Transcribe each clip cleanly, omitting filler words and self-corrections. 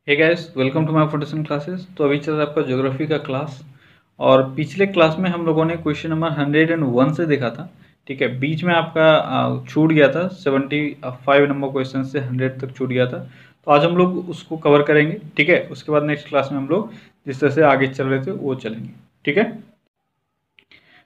Hey guys, welcome to my foundation classes. तो अभी चल रहा है आपका ज्योग्राफी का क्लास। और पिछले क्लास में हम लोगों ने क्वेश्चन नंबर 101 से देखा था। ठीक है, बीच में आपका छूट गया था, 75 नंबर क्वेश्चन से 100 तक छूट गया था। तो आज हम लोग उसको कवर करेंगे। ठीक है, उसके बाद नेक्स्ट क्लास में हम लोग जिस तरह से आगे चल रहे थे वो चलेंगे। ठीक है,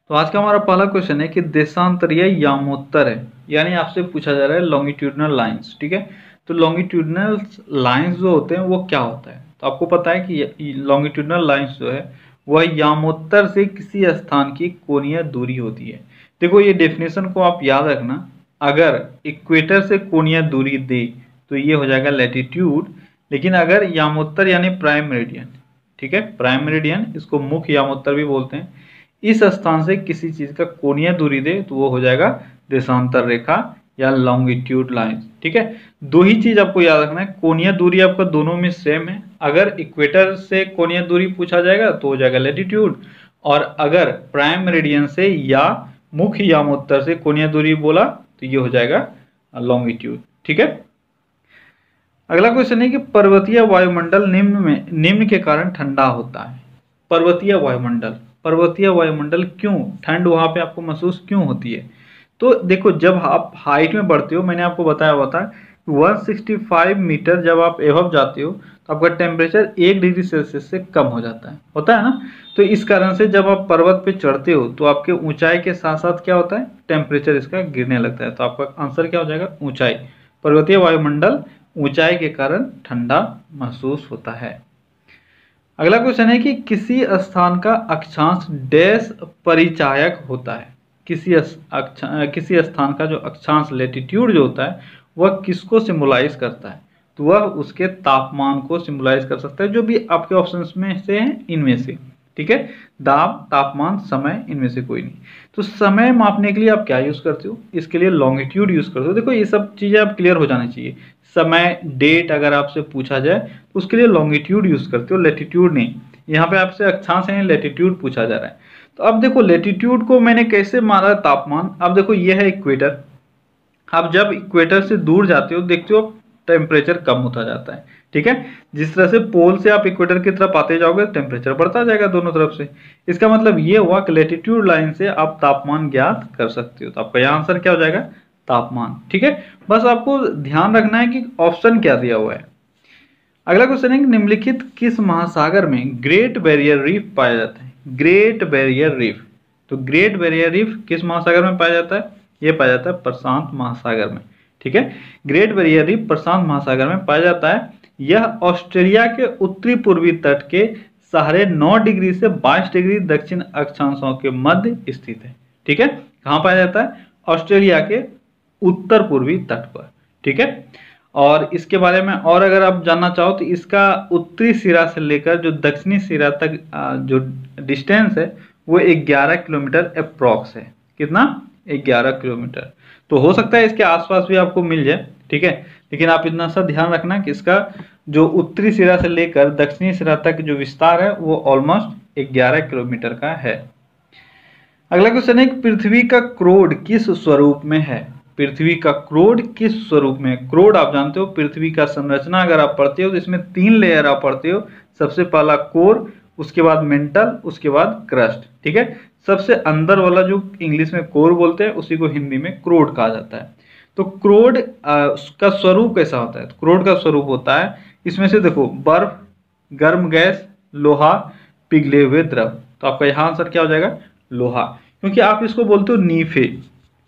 तो आज का हमारा पहला क्वेश्चन है कि देशांतरीय यामोत्तर है, यानी आपसे पूछा जा रहा है लॉन्गिट्यूडनल लाइंस। ठीक है, तो लॉन्गिट्यूडनल लाइंस जो होते हैं वो क्या होता है। तो आपको पता है कि लॉन्गिट्यूडनल लाइंस जो है वह यामोत्तर से किसी स्थान की कोणीय दूरी होती है। देखो, ये डेफिनेशन को आप याद रखना। अगर इक्वेटर से कोणीय दूरी दे तो ये हो जाएगा लैटिट्यूड। लेकिन अगर यामोत्तर यानी प्राइम मेरिडियन, ठीक है, प्राइम मेरिडियन, इसको मुख्य यामोत्तर भी बोलते हैं, इस स्थान से किसी चीज का कोणीय दूरी दे तो वो हो जाएगा देशांतर रेखा या लॉन्गिट्यूड लाइन। ठीक है, दो ही चीज आपको याद रखना है, कोणीय दूरी आपका दोनों में सेम है। अगर इक्वेटर से कोणीय दूरी पूछा जाएगा तो हो जाएगा लैटिट्यूड, और अगर प्राइम मेरिडियन से या मुख्य यामोत्तर से कोणीय दूरी बोला तो ये हो जाएगा लॉन्गिट्यूड। ठीक है, अगला क्वेश्चन है कि पर्वतीय वायुमंडल निम्न के कारण ठंडा होता है। पर्वतीय वायुमंडल क्यों ठंड वहां पे आपको महसूस क्यों होती है। तो देखो, जब आप हाइट में बढ़ते हो, मैंने आपको बताया हुआ था 165 मीटर जब आप एबव जाते हो तो आपका टेम्परेचर 1 डिग्री सेल्सियस से कम हो जाता है, होता है ना। तो इस कारण से जब आप पर्वत पे चढ़ते हो तो आपके ऊंचाई के साथ साथ क्या होता है, टेम्परेचर इसका गिरने लगता है। तो आपका आंसर क्या हो जाएगा, ऊंचाई। पर्वतीय वायुमंडल ऊंचाई के कारण ठंडा महसूस होता है। अगला क्वेश्चन है कि किसी स्थान का अक्षांश डैश परिचायक होता है। किसी स्थान का जो अक्षांश लेटिट्यूड जो होता है वह किसको सिम्बोलाइज करता है। तो वह उसके तापमान को सिम्बोलाइज कर सकता है, जो भी आपके ऑप्शंस में से हैं इनमें से। ठीक है, दाब, तापमान, समय, इनमें से कोई नहीं। तो समय मापने के लिए आप क्या यूज करते हो, इसके लिए लॉन्गिट्यूड यूज करते हो। देखो, ये सब चीजें आप क्लियर हो जानी चाहिए। समय, डेट अगर आपसे पूछा जाए तो उसके लिए लॉन्गिट्यूड यूज करते हो, लेटिट्यूड नहीं। यहाँ पे आपसे अक्षांश यानी लेटिट्यूड पूछा जा रहा है। तो अब देखो, लेटिट्यूड को मैंने कैसे माना तापमान। अब देखो, ये है इक्वेटर। आप जब इक्वेटर से दूर जाते हो देखते हो टेम्परेचर कम होता जाता है। ठीक है, जिस तरह से पोल से आप इक्वेटर की तरफ आते जाओगे टेम्परेचर बढ़ता जाएगा दोनों तरफ से। इसका मतलब ये हुआ कि लेटिट्यूड लाइन से आप तापमान ज्ञात कर सकते हो। तो आपका यह आंसर क्या हो जाएगा, तापमान। ठीक है, बस आपको ध्यान रखना है कि ऑप्शन क्या दिया हुआ है। अगला क्वेश्चन है कि निम्नलिखित किस महासागर में ग्रेट बैरियर रीफ पाया जाता है। ग्रेट बैरियर रीफ, तो ग्रेट बैरियर रीफ किस महासागर में पाया जाता है, यह पाया जाता है प्रशांत महासागर में। ठीक है, ग्रेट बैरियर रीफ प्रशांत महासागर में पाया जाता है। यह ऑस्ट्रेलिया के उत्तरी पूर्वी तट के 9.5 डिग्री से 22 डिग्री दक्षिण अक्षांशों के मध्य स्थित है। ठीक है, कहाँ पाया जाता है, ऑस्ट्रेलिया के उत्तर पूर्वी तट पर। ठीक है, और इसके बारे में और अगर आप जानना चाहो तो इसका उत्तरी सिरा से लेकर जो दक्षिणी सिरा तक जो डिस्टेंस है वो 11 किलोमीटर अप्रॉक्स है। कितना, 11 किलोमीटर। तो हो सकता है इसके आसपास भी आपको मिल जाए। ठीक है, लेकिन आप इतना सा ध्यान रखना कि इसका जो उत्तरी सिरा से लेकर दक्षिणी सिरा तक जो विस्तार है वो ऑलमोस्ट 11 किलोमीटर का है। अगला क्वेश्चन है, पृथ्वी का क्रोड किस स्वरूप में है। पृथ्वी का क्रोड किस स्वरूप में है। क्रोड आप जानते हो, पृथ्वी का संरचना अगर आप पढ़ते हो तो इसमें 3 लेयर आप पढ़ते हो। सबसे पहला कोर, उसके बाद मेंटल, उसके बाद क्रस्ट। ठीक है, सबसे अंदर वाला जो इंग्लिश में कोर बोलते हैं उसी को हिंदी में क्रोड कहा जाता है। तो क्रोड का स्वरूप कैसा होता है, तो क्रोड का स्वरूप होता है, इसमें से देखो, बर्फ, गर्म गैस, लोहा, पिघले हुए द्रव। तो आपका यहाँ आंसर क्या हो जाएगा, लोहा। क्योंकि आप इसको बोलते हो नीफे।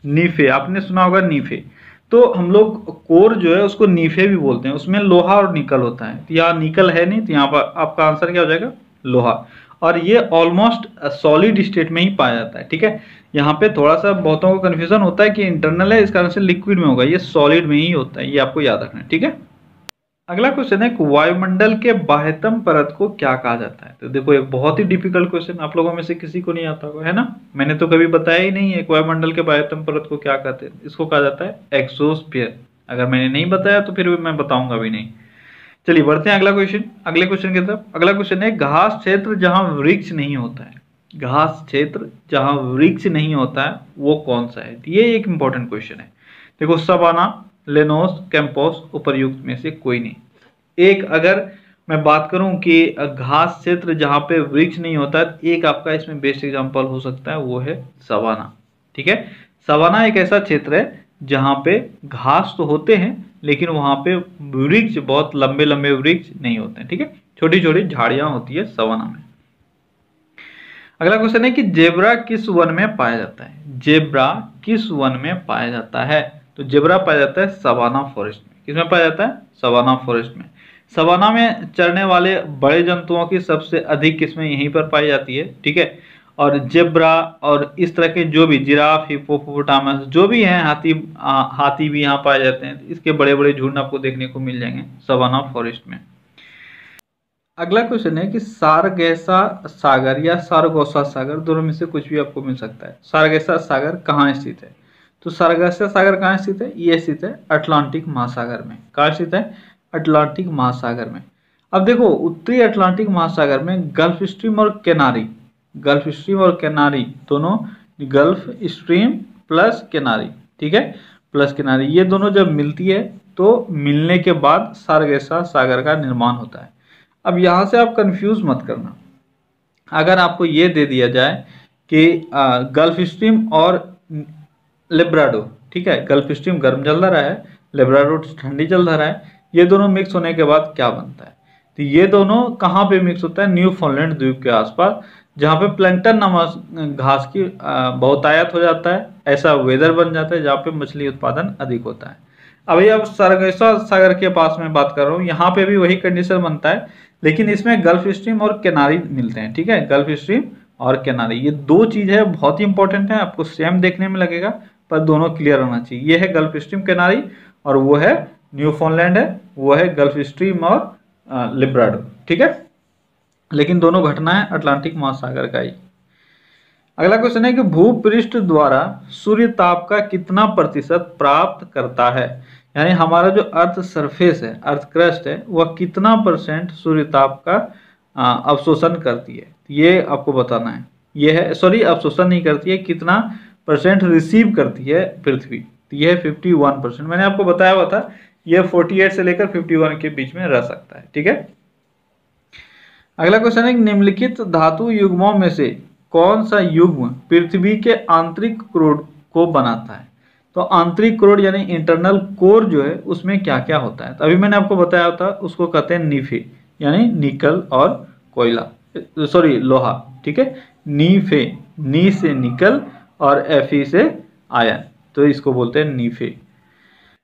नीफे आपने सुना होगा, नीफे। तो हम लोग कोर जो है उसको नीफे भी बोलते हैं, उसमें लोहा और निकल होता है। तो यहाँ निकल है नहीं, तो यहाँ पर आपका आंसर क्या हो जाएगा, लोहा। और ये ऑलमोस्ट सॉलिड स्टेट में ही पाया जाता है। ठीक है, यहाँ पे थोड़ा सा बहुतों को कंफ्यूजन होता है कि इंटरनल है, इस कारण से लिक्विड में होगा, ये सॉलिड में ही होता है, ये आपको याद रखना है। ठीक है, अगला क्वेश्चन है, वायुमंडल के बाह्यतम परत को क्या कहा जाता है। तो देखो, एक बहुत ही डिफिकल्ट क्वेश्चन, आप लोगों में से किसी को नहीं आता होगा, है ना। मैंने तो कभी बताया ही नहीं है वायुमंडल के बाह्यतम परत को क्या कहते हैं। इसको कहा जाता है एक्सोस्फीयर। अगर मैंने नहीं बताया तो फिर मैं बताऊंगा भी नहीं। चलिए बढ़ते हैं अगला क्वेश्चन, अगले क्वेश्चन की तरफ। अगला क्वेश्चन है, घास क्षेत्र जहां वृक्ष नहीं होता है। घास क्षेत्र जहां वृक्ष नहीं होता है वो कौन सा है। ये एक इंपॉर्टेंट क्वेश्चन है। देखो, सवाना, लेनोस, कैंपोस, उपर्युक्त में से कोई नहीं। एक अगर मैं बात करूं कि घास क्षेत्र जहां पे वृक्ष नहीं होता, एक आपका इसमें बेस्ट एग्जांपल हो सकता है वो है सवाना। ठीक है, सवाना एक ऐसा क्षेत्र है जहां पे घास तो होते हैं लेकिन वहां पे वृक्ष, बहुत लंबे लंबे वृक्ष नहीं होते हैं। ठीक है, छोटी छोटी झाड़ियां होती है सवाना में। अगला क्वेश्चन है कि जेब्रा किस वन में पाया जाता है? जेब्रा किस वन में पाया जाता है? तो जेब्रा पाया जाता है सवाना फॉरेस्ट में। किसमें पाया जाता है? सवाना फॉरेस्ट में। सवाना में चरने वाले बड़े जंतुओं की सबसे अधिक किस्में यहीं पर पाई जाती है। ठीक है, और जेब्रा और इस तरह के जो भी जिराफ, हिप्पोपोटामस जो भी हैं, हाथी भी यहाँ पाए जाते हैं। इसके बड़े बड़े झुंड आपको देखने को मिल जाएंगे सवाना फॉरेस्ट में। अगला क्वेश्चन है कि सारगैसा सागर या सारगोसा सागर, दोनों में से कुछ भी आपको मिल सकता है। सारगैसा सागर कहाँ स्थित है? तो सारगैसा सागर कहाँ स्थित है? ये स्थित है अटलांटिक महासागर में। कहाँ स्थित है? अटलांटिक महासागर में। अब देखो, उत्तरी अटलांटिक महासागर में गल्फ स्ट्रीम और केनारी, गल्फ स्ट्रीम और केनारी दोनों, गल्फ स्ट्रीम प्लस केनारी, ठीक है, प्लस केनारी, ये दोनों जब मिलती है तो मिलने के बाद सारगैसा सागर का निर्माण होता है। अब यहाँ से आप कंफ्यूज मत करना। अगर आपको ये दे दिया जाए कि गल्फ स्ट्रीम और लेब्राडोर, ठीक है, गल्फ स्ट्रीम गर्म जल रहा है, लेब्राडोर ठंडी जल रहा है, ये दोनों मिक्स होने के बाद क्या बनता है? तो ये दोनों कहाँ पे मिक्स होता है? न्यूफाउंडलैंड द्वीप के आसपास, जहाँ पे प्लैंकटन नामक घास की बहुतायत हो जाता है। ऐसा वेदर बन जाता है जहाँ पे मछली उत्पादन अधिक होता है। अभी अब सारगैसा सागर के पास में बात कर रहा हूँ, यहाँ पे भी वही कंडीशन बनता है, लेकिन इसमें गल्फ स्ट्रीम और केनारी मिलते हैं। ठीक है, गल्फ स्ट्रीम और केनारी, ये दो चीज है, बहुत ही इंपॉर्टेंट है, आपको सेम देखने में लगेगा पर दोनों क्लियर होना चाहिए। ये है गल्फ स्ट्रीम केनारी और वो है न्यूफाउंडलैंड है, वो है गल्फ स्ट्रीम और लिब्राडोर। ठीक है, लेकिन दोनों घटना है अटलांटिक महासागर का ही। अगला क्वेश्चन है कि भूपृष्ठ द्वारा सूर्य ताप का कितना प्रतिशत प्राप्त करता है? यानी हमारा जो अर्थ सरफेस है, अर्थ क्रस्ट है, वह कितना % सूर्य ताप का अवशोषण करती है? ये आपको बताना है। ये है, सॉरी, अवशोषण नहीं करती है, कितना % रिसीव करती है पृथ्वी? तो ये है 51%। मैंने आपको बताया हुआ था ये 48 से लेकर 51 के बीच में रह सकता है। ठीक है, अगला क्वेश्चन है निम्नलिखित धातु युग्मों में से कौन सा युग्म पृथ्वी के आंतरिक कोर को बनाता है? तो आंतरिक कोर यानी इंटरनल कोर जो है उसमें क्या क्या होता है? तो अभी मैंने आपको बताया था, उसको कहते हैं नीफे, यानी निकल और कोयला, सॉरी लोहा। ठीक है, नीफे, नी से निकल और एफी से आयन, तो इसको बोलते हैं नीफे।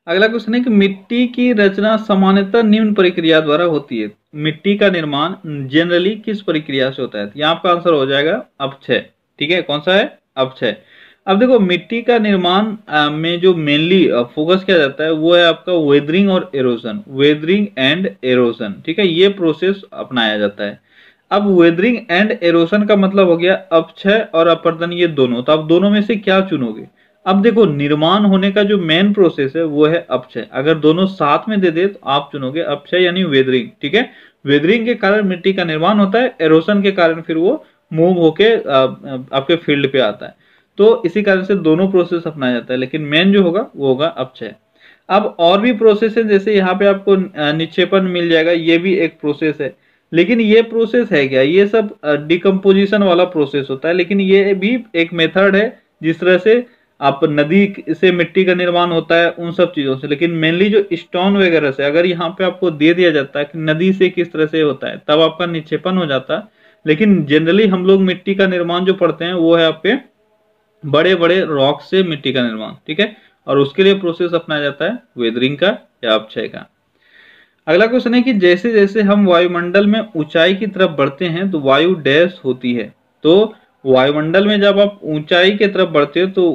अगला क्वेश्चन है कि मिट्टी की रचना सामान्यतः निम्न प्रक्रिया द्वारा होती है। मिट्टी का निर्माण जनरली किस प्रक्रिया से होता है? यहाँ आपका आंसर हो जाएगा अपक्षय। ठीक है, कौन सा है? अपक्षय। अब देखो, मिट्टी का निर्माण में जो मेनली फोकस किया जाता है वो है आपका वेदरिंग और एरोजन, वेदरिंग एंड एरोजन। ठीक है, ये प्रोसेस अपनाया जाता है। अब वेदरिंग एंड एरोजन का मतलब हो गया अपक्षय और अपर्दन, ये दोनों। तो आप दोनों में से क्या चुनोगे? अब देखो, निर्माण होने का जो मेन प्रोसेस है वो है अपक्षय। अगर दोनों साथ में दे दे तो आप चुनोगे अपक्षय यानी वेदरिंग। ठीक है, वेदरिंग के कारण मिट्टी का निर्माण होता है, एरोशन के कारण फिर वो मूव होके आपके फील्ड पे आता है। तो इसी कारण से दोनों प्रोसेस अपनाया जाता है, लेकिन मेन जो होगा वो होगा अपक्षय। अब और भी प्रोसेस है, जैसे यहाँ पे आपको निक्षेपण मिल जाएगा, ये भी एक प्रोसेस है। लेकिन ये प्रोसेस है क्या? ये सब डिकम्पोजिशन वाला प्रोसेस होता है, लेकिन ये भी एक मेथड है जिस तरह से आप नदी से मिट्टी का निर्माण होता है, उन सब चीजों से। लेकिन मेनली जो स्टोन वगैरह से, अगर यहाँ पे आपको दे दिया जाता है कि नदी से किस तरह से होता है, तब आपका निक्षेपण हो जाता है। लेकिन जनरली हम लोग मिट्टी का निर्माण जो पढ़ते हैं वो है आपके बड़े बड़े रॉक से मिट्टी का निर्माण। ठीक है, और उसके लिए प्रोसेस अपनाया जाता है वेदरिंग का या अपक्षय का। अगला क्वेश्चन है कि जैसे जैसे हम वायुमंडल में ऊंचाई की तरफ बढ़ते हैं तो वायु डैश होती है। तो वायुमंडल में जब आप ऊंचाई की तरफ बढ़ते हो तो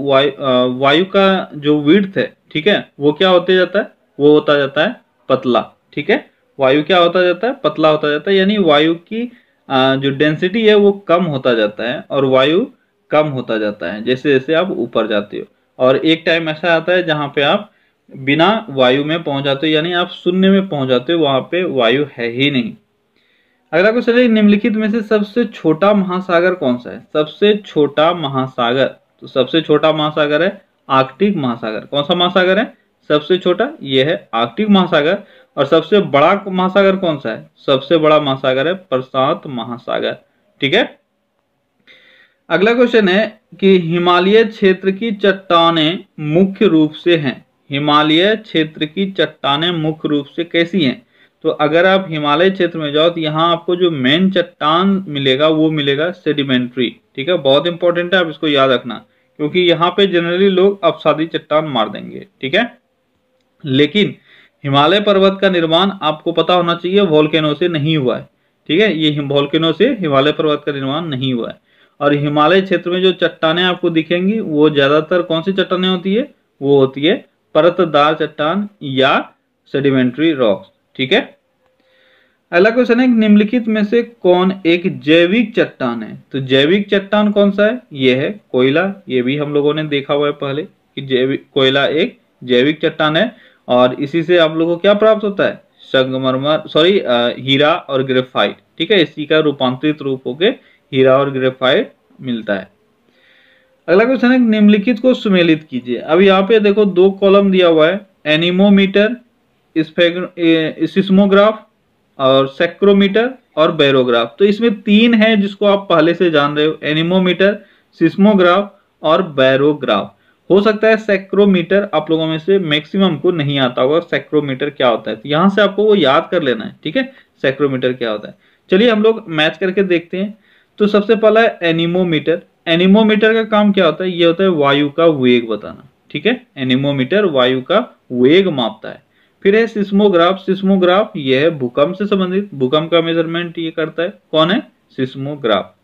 वायु का जो विड्थ है, ठीक है, वो क्या होते जाता है? वो होता जाता है पतला। ठीक है, वायु क्या होता जाता है? पतला होता जाता है, यानी वायु की जो डेंसिटी है वो कम होता जाता है और वायु कम होता जाता है जैसे जैसे आप ऊपर जाते हो। और एक टाइम ऐसा आता है जहां पे आप बिना वायु में पहुंच जाते हो, यानी आप शून्य में पहुंच जाते हो, वहां पे वायु है ही नहीं। अगला क्वेश्चन है निम्नलिखित में से सबसे छोटा महासागर कौन सा है? सबसे छोटा महासागर, तो सबसे छोटा महासागर है आर्कटिक महासागर। कौन सा महासागर है? सबसे छोटा ये है आर्कटिक महासागर, और सबसे बड़ा महासागर कौन सा है? सबसे बड़ा महासागर है प्रशांत महासागर। ठीक है। अगला क्वेश्चन है कि हिमालय क्षेत्र की चट्टानें मुख्य रूप से हैं। हिमालय क्षेत्र की चट्टानें मुख्य रूप से कैसी हैं? तो अगर आप हिमालय क्षेत्र में जाओ तो यहाँ आपको जो मेन चट्टान मिलेगा वो मिलेगा सेडिमेंट्री। ठीक है, बहुत इंपॉर्टेंट है, आप इसको याद रखना, क्योंकि यहाँ पे जनरली लोग अपसादी चट्टान मार देंगे। ठीक है, लेकिन हिमालय पर्वत का निर्माण आपको पता होना चाहिए वोल्केनो से नहीं हुआ है। ठीक है, ये वोल्केनो से हिमालय पर्वत का निर्माण नहीं हुआ है। और हिमालय क्षेत्र में जो चट्टानें आपको दिखेंगी वो ज्यादातर कौन सी चट्टानें होती है? वो होती है परतदार चट्टान या सेडिमेंट्री रॉक्स। ठीक है। अगला क्वेश्चन है निम्नलिखित में से कौन एक जैविक चट्टान है? तो जैविक चट्टान कौन सा है? ये है कोयला। ये भी हम लोगों ने देखा हुआ है पहले कि जैविक कोयला एक जैविक चट्टान है, और इसी से आप लोगों को क्या प्राप्त होता है? संगमरमर हीरा और ग्रेफाइट। ठीक है, इसी का रूपांतरित रूप होके हीरा और ग्रेफाइट मिलता है। अगला क्वेश्चन है निम्नलिखित को सुमेलित कीजिए। अब यहाँ पे देखो दो कॉलम दिया हुआ है, एनीमोमीटर, सिस्मोग्राफ और सेक्रोमीटर और बैरोग्राफ। तो इसमें तीन है जिसको आप पहले से जान रहे हो, एनीमोमीटर, सिस्मोग्राफ और बैरोग्राफ। हो सकता है सेक्रोमीटर आप लोगों में से मैक्सिमम को नहीं आता होगा, सेक्रोमीटर क्या होता है, तो यहां से आपको वो याद कर लेना है। ठीक है, सेक्रोमीटर क्या होता है। चलिए हम लोग मैच करके देखते हैं। तो सबसे पहला है एनीमोमीटर। एनीमोमीटर का काम क्या होता है? ये होता है वायु का वेग बताना। ठीक है, एनीमोमीटर वायु का वेग मापता है। फिर है सिस्मोग्राफ। सिस्मोग्राफ ये है भूकंप से संबंधित, भूकंप का मेजरमेंट ये करता है। कौन है? सिस्मोग्राफ।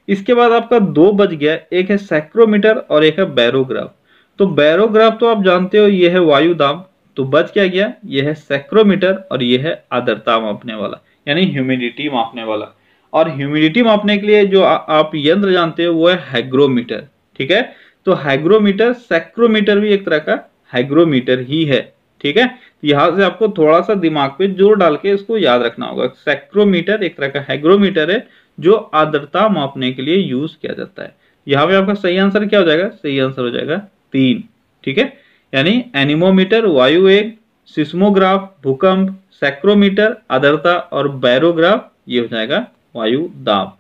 इसके बाद आपका दो बच गया, एक है सेक्रोमीटर और एक है बैरोग्राफ। तो बैरोग्राफ तो आप जानते हो ये है वायु दाब, तो बच क्या गया? ये है सेक्रोमीटर और ये है आर्द्रता मापने वाला, यानी ह्यूमिडिटी मापने वाला। और ह्यूमिडिटी मापने के लिए जो आप यंत्र जानते हो वो है हाइग्रोमीटर। ठीक है, तो हाइग्रोमीटर, सेक्रोमीटर भी एक तरह का हाइग्रोमीटर ही है। ठीक है, यहां से आपको थोड़ा सा दिमाग पे जोर डाल के इसको याद रखना होगा। सेक्रोमीटर एक तरह का हाइग्रोमीटर है जो आर्द्रता मापने के लिए यूज किया जाता है। यहाँ पे आपका सही आंसर क्या हो जाएगा? सही आंसर हो जाएगा 3। ठीक है, यानी एनीमोमीटर वायु वेग, सिस्मोग्राफ भूकंप, सेक्रोमीटर आर्द्रता और बैरोग्राफ ये हो जाएगा वायु दाब।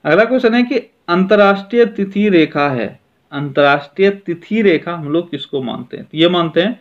अगला क्वेश्चन है कि अंतरराष्ट्रीय तिथि रेखा है। अंतरराष्ट्रीय तिथि रेखा हम लोग किसको मानते हैं? ये मानते हैं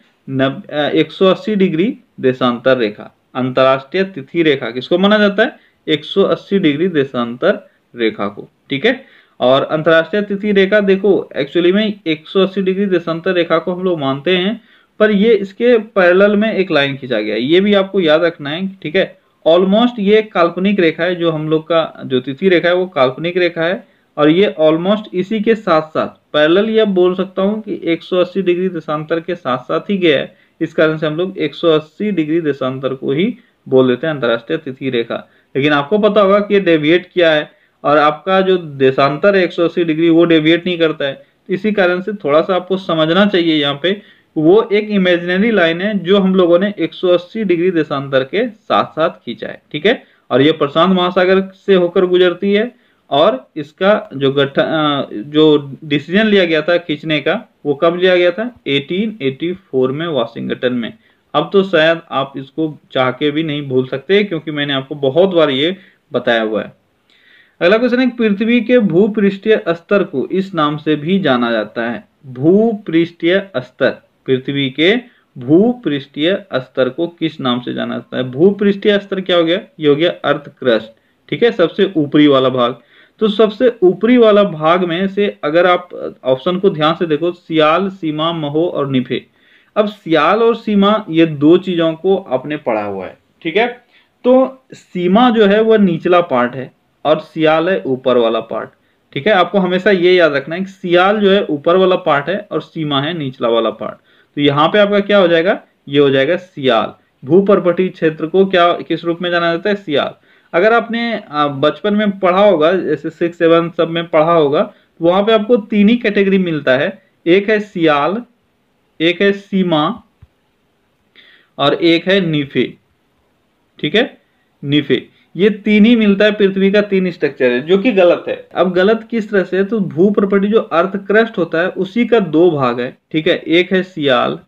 180 डिग्री देशांतर रेखा। अंतरराष्ट्रीय तिथि रेखा किसको माना जाता है? 180 डिग्री देशांतर रेखा को। ठीक है, और अंतरराष्ट्रीय तिथि रेखा देखो एक्चुअली में 180 डिग्री देशांतर रेखा को हम लोग मानते हैं, पर ये इसके पैरेलल में एक लाइन खींचा गया है, ये भी आपको याद रखना है। ठीक है, ऑलमोस्ट ये काल्पनिक रेखा है, जो हम लोग का जो तिथि रेखा है वो काल्पनिक रेखा है, और ये ऑलमोस्ट इसी के साथ साथ पैरेलल, ये बोल सकता हूँ कि 180 डिग्री देशांतर के साथ साथ ही गया है। इस कारण से हम लोग 180 डिग्री देशांतर को ही बोल देते हैं अंतरराष्ट्रीय तिथि रेखा। लेकिन आपको पता होगा कि ये डेविएट किया है, और आपका जो देशांतर है 180 डिग्री वो डेविएट नहीं करता है। इसी कारण से थोड़ा सा आपको समझना चाहिए, यहाँ पे वो एक इमेजिनरी लाइन है जो हम लोगों ने 180 डिग्री देशांतर के साथ साथ खींचा है। ठीक है, और ये प्रशांत महासागर से होकर गुजरती है, और इसका जो डिसीजन लिया गया था खींचने का वो कब लिया गया था? 1884 में वाशिंगटन में। अब तो शायद आप इसको चाह के भी नहीं भूल सकते, क्योंकि मैंने आपको बहुत बार ये बताया हुआ है। अगला क्वेश्चन है पृथ्वी के भूपृष्ठीय स्तर को इस नाम से भी जाना जाता है। भूपृष्ठीय स्तर, पृथ्वी के भूपृष्ठीय स्तर को किस नाम से जाना जाता है? भूपृष्ठीय स्तर क्या हो गया? ये हो गया अर्थ क्रस्ट। ठीक है, सबसे ऊपरी वाला भाग। तो सबसे ऊपरी वाला भाग में से अगर आप ऑप्शन को ध्यान से देखो, सियाल, सीमा, महो और निफे। अब सियाल और सीमा ये दो चीजों को आपने पढ़ा हुआ है। ठीक है, तो सीमा जो है वह निचला पार्ट है और सियाल है ऊपर वाला पार्ट। ठीक है, आपको हमेशा ये याद रखना है कि सियाल जो है ऊपर वाला पार्ट है और सीमा है निचला वाला पार्ट। तो यहाँ पे आपका क्या हो जाएगा? ये हो जाएगा सियाल। भूपर्वतीय क्षेत्र को क्या किस रूप में जाना जाता है? सियाल। अगर आपने बचपन में पढ़ा होगा, जैसे 6, 7 सब में पढ़ा होगा, तो वहां पे आपको 3 ही कैटेगरी मिलता है, एक है सियाल, एक है सीमा और एक है निफे। ठीक है, निफे, ये 3 ही मिलता है। पृथ्वी का 3 स्ट्रक्चर है, जो कि गलत है। अब गलत किस तरह से? तो भूप्रपटी जो अर्थ क्रस्ट होता है उसी का 2 भाग है। ठीक है, एक है सियाल,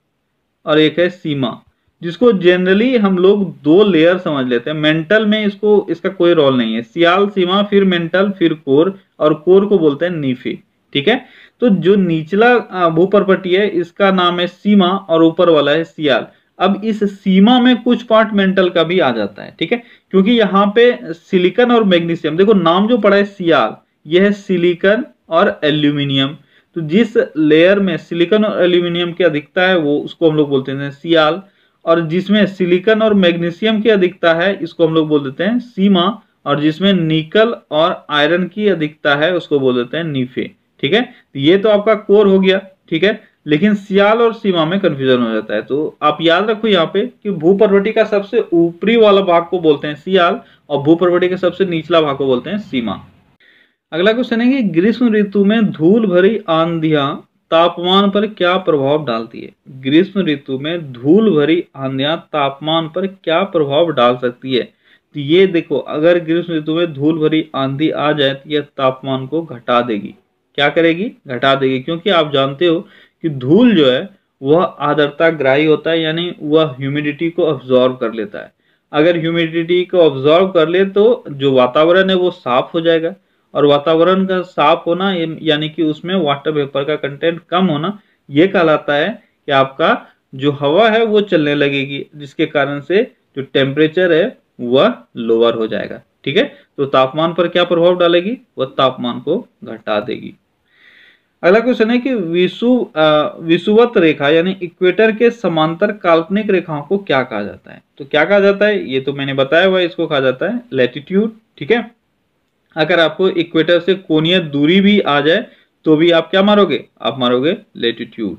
और एक है सीमा, जिसको जनरली हम लोग दो लेयर समझ लेते हैं। मेंटल में इसको इसका कोई रोल नहीं है। सियाल, सीमा, फिर मेंटल, फिर कोर, और कोर को बोलते हैं नीफे। ठीक है, तो जो निचला भूपर्वतीय है इसका नाम है सीमा और ऊपर वाला है सियाल। अब इस सीमा में कुछ पार्ट मेंटल का भी आ जाता है। ठीक है, क्योंकि यहाँ पे सिलिकॉन और मैग्नीशियम, देखो नाम जो पड़ा है सियाल, यह है सिलिकॉन और एल्यूमिनियम। तो जिस लेयर में सिलिकॉन और एल्यूमिनियम की अधिकता है वो उसको हम लोग बोलते हैं सियाल, और जिसमें सिलिकॉन और मैग्नीशियम की अधिकता है इसको हम लोग बोल देते हैं सीमा, और जिसमें निकल और आयरन की अधिकता है उसको बोल देते हैं नीफे। ठीक है, तो ये तो आपका कोर हो गया। ठीक है, लेकिन सियाल और सीमा में कंफ्यूजन हो जाता है, तो आप याद रखो यहाँ पे कि भूपर्वती का सबसे ऊपरी वाला भाग को बोलते हैं सियाल और भूपर्वती के सबसे निचला भाग को बोलते हैं सीमा। अगला क्वेश्चन है कि ग्रीष्म ऋतु में धूल भरी आंधियां तापमान पर क्या प्रभाव डालती है। ग्रीष्म ऋतु में धूल भरी आंधियां तापमान पर क्या प्रभाव डाल सकती है। तो ये देखो, अगर ग्रीष्म ऋतु में धूल भरी आंधी आ जाए तो यह तापमान को घटा देगी। क्या करेगी? घटा देगी, क्योंकि आप जानते हो कि धूल जो है वह आर्द्रता ग्राही होता है, यानी वह ह्यूमिडिटी को अब्जॉर्व कर लेता है। अगर ह्यूमिडिटी को अब्जॉर्व कर ले तो जो वातावरण है वो साफ हो जाएगा, और वातावरण का साफ होना यानी कि उसमें वाटर वेपर का कंटेंट कम होना, ये कहलाता है कि आपका जो हवा है वो चलने लगेगी, जिसके कारण से जो टेम्परेचर है वह लोअर हो जाएगा। ठीक है, तो तापमान पर क्या प्रभाव डालेगी? वह तापमान को घटा देगी। अगला क्वेश्चन है कि विषुवत रेखा यानी इक्वेटर के समांतर काल्पनिक रेखाओं को क्या कहा जाता है। तो क्या कहा जाता है ये तो मैंने बताया हुआ है, इसको कहा जाता है लैटिट्यूड। ठीक है, अगर आपको इक्वेटर से कोणीय दूरी भी आ जाए तो भी आप क्या मारोगे? आप मारोगे लैटिट्यूड।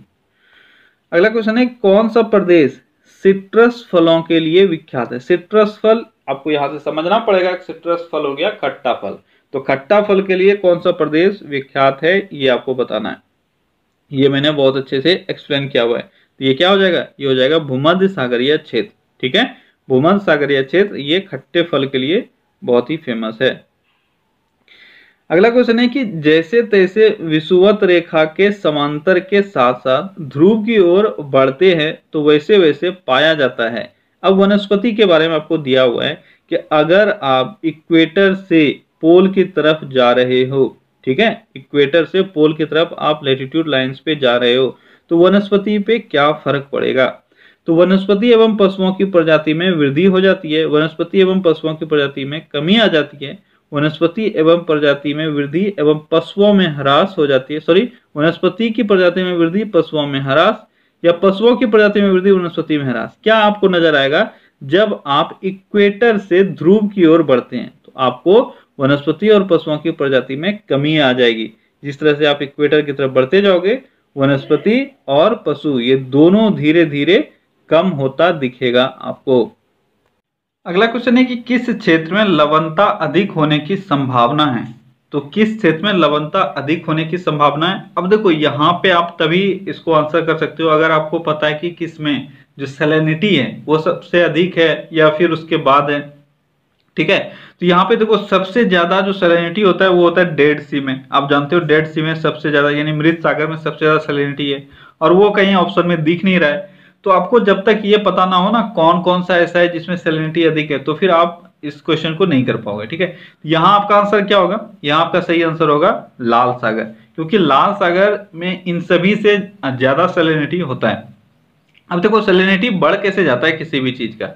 अगला क्वेश्चन है कौन सा प्रदेश सिट्रस फलों के लिए विख्यात है। सिट्रस फल आपको यहां से समझना पड़ेगा। सिट्रस फल हो गया खट्टा फल, तो खट्टा फल के लिए कौन सा प्रदेश विख्यात है ये आपको बताना है। ये मैंने बहुत अच्छे से एक्सप्लेन किया हुआ है। तो ये क्या हो जाएगा? ये हो जाएगा भूमध्य सागरीय क्षेत्र। ठीक है, भूमध्य सागरीय क्षेत्र ये खट्टे फल के लिए बहुत ही फेमस है। अगला क्वेश्चन है कि जैसे तैसे विषुवत रेखा के समांतर के साथ साथ ध्रुव की ओर बढ़ते हैं तो वैसे वैसे पाया जाता है। अब वनस्पति के बारे में आपको दिया हुआ है कि अगर आप इक्वेटर से पोल की तरफ जा रहे हो, ठीक है, इक्वेटर से पोल की तरफ आप लैटिट्यूड लाइंस पे जा रहे हो, तो वनस्पति पे क्या फर्क पड़ेगा। तो वनस्पति एवं पशुओं की प्रजाति में वृद्धि हो जाती है, वनस्पति एवं पशुओं की प्रजाति में कमी आ जाती है, वनस्पति एवं प्रजाति में वृद्धि एवं पशुओं में ह्रास हो जाती है। सॉरी, वनस्पति की प्रजाति में वृद्धि, पशुओं में ह्रास, या पशुओं की प्रजाति में वृद्धि, वनस्पति में ह्रास। क्या आपको नजर आएगा? जब आप इक्वेटर से ध्रुव की ओर बढ़ते हैं तो आपको वनस्पति और पशुओं की प्रजाति में कमी आ जाएगी। जिस तरह से आप इक्वेटर की तरफ बढ़ते जाओगे, वनस्पति और पशु ये दोनों धीरे धीरे कम होता दिखेगा आपको। अगला क्वेश्चन है कि किस क्षेत्र में लवणता अधिक होने की संभावना है। तो किस क्षेत्र में लवणता अधिक होने की संभावना है? अब देखो यहाँ पे आप तभी इसको आंसर कर सकते हो अगर आपको पता है कि किस में जो सैलिनिटी है वो सबसे अधिक है या फिर उसके बाद है। ठीक है, तो यहाँ पे देखो सबसे ज्यादा जो सैलिनिटी होता है वो होता है डेड सी में। आप जानते हो डेड सी में सबसे ज्यादा यानी मृत सागर में सबसे ज्यादा सैलिनिटी है, और वो कहीं ऑप्शन में दिख नहीं रहा है। तो आपको जब तक ये पता ना हो ना कौन कौन सा ऐसा है जिसमें सैलिनिटी अधिक है, तो फिर आप इस क्वेश्चन को नहीं कर पाओगे। ठीक है, यहाँ आपका आंसर क्या होगा? यहाँ आपका सही आंसर होगा लाल सागर, क्योंकि लाल सागर में इन सभी से ज्यादा सैलिनिटी होता है। अब देखो सैलिनिटी बढ़ कैसे जाता है किसी भी चीज का,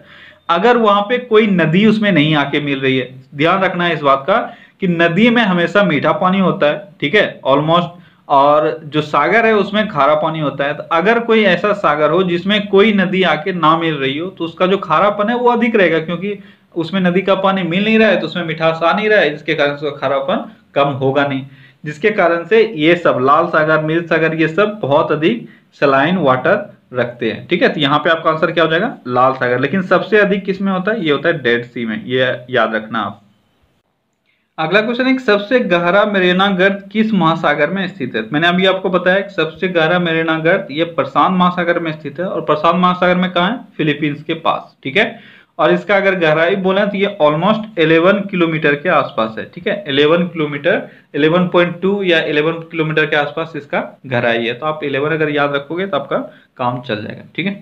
अगर वहां पे कोई नदी उसमें नहीं आके मिल रही है। ध्यान रखना है इस बात का कि नदी में हमेशा मीठा पानी होता है, ठीक है, ऑलमोस्ट, और जो सागर है उसमें खारा पानी होता है। तो अगर कोई ऐसा सागर हो जिसमें कोई नदी आके ना मिल रही हो तो उसका जो खारापन है वो अधिक रहेगा, क्योंकि उसमें नदी का पानी मिल नहीं रहा है तो उसमें मिठास आ नहीं रहा है, जिसके कारण उसका खारापन कम होगा नहीं, जिसके कारण से ये सब लाल सागर, मृत सागर ये सब बहुत अधिक सलाइन वाटर रखते हैं। ठीक है, तो यहाँ पे आपका आंसर क्या हो जाएगा? लाल सागर। लेकिन सबसे अधिक किसमें होता है? ये होता है डेड सी में, ये याद रखना आप। अगला क्वेश्चन है सबसे गहरा मेरिना गर्त किस महासागर में स्थित है। मैंने अभी आपको बताया कि सबसे गहरा मेरिना गर्त ये प्रशांत महासागर में स्थित है, और प्रशांत महासागर में कहाँ है? फिलीपींस के पास। ठीक है, और इसका अगर गहराई बोले तो ये ऑलमोस्ट 11 किलोमीटर के आसपास है। ठीक है, 11 किलोमीटर, 11.2 या 11 किलोमीटर के आसपास इसका गहराई है। तो आप 11 अगर याद रखोगे तो आपका काम चल जाएगा। ठीक है,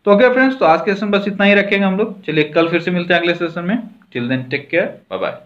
तो ओके फ्रेंड्स, तो आज के सेशन बस इतना ही रखेंगे हम लोग। चलिए कल फिर से मिलते हैं अगले सेशन में। Till then take care, bye bye.